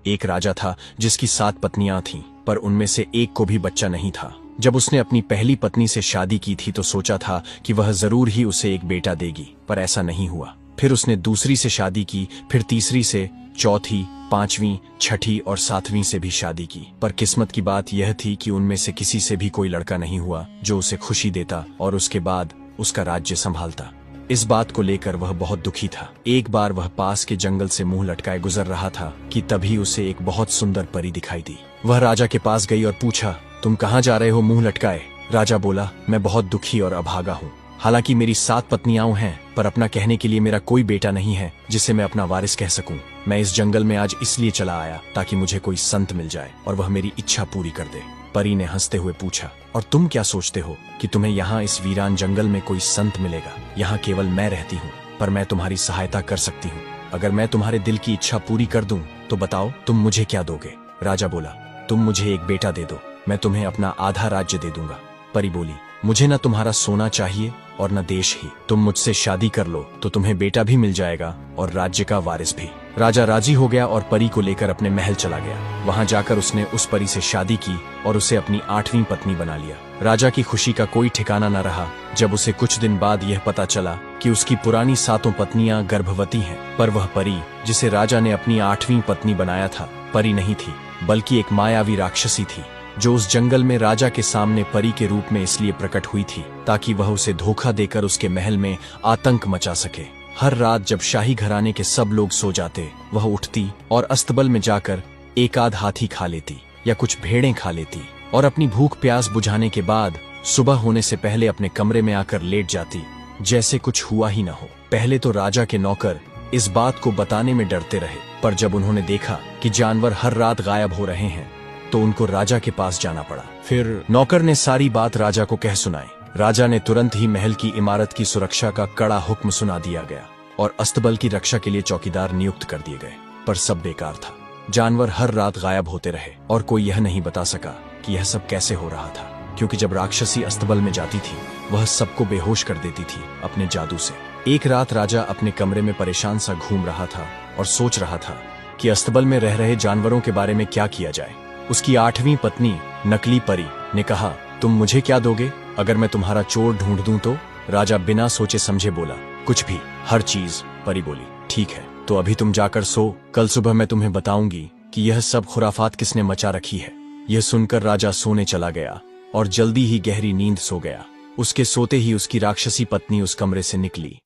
एक राजा था जिसकी 7 पत्नियां थीं, पर उनमें से एक को भी बच्चा नहीं था। जब उसने अपनी पहली पत्नी से शादी की थी तो सोचा था कि वह जरूर ही उसे एक बेटा देगी, पर ऐसा नहीं हुआ। फिर उसने दूसरी से शादी की, फिर तीसरी से, चौथी, 5वीं, 6ठी और 7वीं से भी शादी की। पर किस्मत की बात यह थी कि उनमें से किसी से भी कोई लड़का नहीं हुआ जो उसे खुशी देता और उसके बाद उसका राज्य संभालता। इस बात को लेकर वह बहुत दुखी था। एक बार वह पास के जंगल से मुंह लटकाए गुजर रहा था कि तभी उसे एक बहुत सुंदर परी दिखाई दी। वह राजा के पास गई और पूछा, तुम कहाँ जा रहे हो मुंह लटकाए? राजा बोला, मैं बहुत दुखी और अभागा हूँ। हालांकि मेरी 7 पत्नियां हैं, पर अपना कहने के लिए मेरा कोई बेटा नहीं है जिसे मैं अपना वारिस कह सकूं। मैं इस जंगल में आज इसलिए चला आया ताकि मुझे कोई संत मिल जाए और वह मेरी इच्छा पूरी कर दे। परी ने हंसते हुए पूछा, और तुम क्या सोचते हो कि तुम्हें यहाँ इस वीरान जंगल में कोई संत मिलेगा? यहाँ केवल मैं रहती हूँ, पर मैं तुम्हारी सहायता कर सकती हूँ। अगर मैं तुम्हारे दिल की इच्छा पूरी कर दूं तो बताओ तुम मुझे क्या दोगे? राजा बोला, तुम मुझे एक बेटा दे दो, मैं तुम्हें अपना आधा राज्य दे दूंगा। परी बोली, मुझे न तुम्हारा सोना चाहिए और न देश ही। तुम मुझसे शादी कर लो तो तुम्हें बेटा भी मिल जाएगा और राज्य का वारिस भी। राजा राजी हो गया और परी को लेकर अपने महल चला गया। वहां जाकर उसने उस परी से शादी की और उसे अपनी 8वीं पत्नी बना लिया। राजा की खुशी का कोई ठिकाना न रहा जब उसे कुछ दिन बाद यह पता चला कि उसकी पुरानी 7 पत्नियां गर्भवती हैं। पर वह परी जिसे राजा ने अपनी 8वीं पत्नी बनाया था, परी नहीं थी बल्कि एक मायावी राक्षसी थी, जो उस जंगल में राजा के सामने परी के रूप में इसलिए प्रकट हुई थी ताकि वह उसे धोखा देकर उसके महल में आतंक मचा सके। हर रात जब शाही घराने के सब लोग सो जाते, वह उठती और अस्तबल में जाकर एक आध हाथी खा लेती या कुछ भेड़ें खा लेती और अपनी भूख प्यास बुझाने के बाद सुबह होने से पहले अपने कमरे में आकर लेट जाती, जैसे कुछ हुआ ही न हो। पहले तो राजा के नौकर इस बात को बताने में डरते रहे, पर जब उन्होंने देखा कि जानवर हर रात गायब हो रहे हैं तो उनको राजा के पास जाना पड़ा। फिर नौकर ने सारी बात राजा को कह सुनाई। राजा ने तुरंत ही महल की इमारत की सुरक्षा का कड़ा हुक्म सुना दिया गया और अस्तबल की रक्षा के लिए चौकीदार नियुक्त कर दिए गए। पर सब बेकार था। जानवर हर रात गायब होते रहे और कोई यह नहीं बता सका कि यह सब कैसे हो रहा था, क्योंकि जब राक्षसी अस्तबल में जाती थी वह सबको बेहोश कर देती थी अपने जादू से। एक रात राजा अपने कमरे में परेशान सा घूम रहा था और सोच रहा था कि अस्तबल में रह रहे जानवरों के बारे में क्या किया जाए। उसकी 8वीं पत्नी नकली परी ने कहा, तुम मुझे क्या दोगे अगर मैं तुम्हारा चोर ढूंढ दूं तो? राजा बिना सोचे समझे बोला, कुछ भी, हर चीज। परी बोली, ठीक है, तो अभी तुम जाकर सो, कल सुबह मैं तुम्हें बताऊंगी कि यह सब खुराफात किसने मचा रखी है। यह सुनकर राजा सोने चला गया और जल्दी ही गहरी नींद सो गया। उसके सोते ही उसकी राक्षसी पत्नी उस कमरे से निकली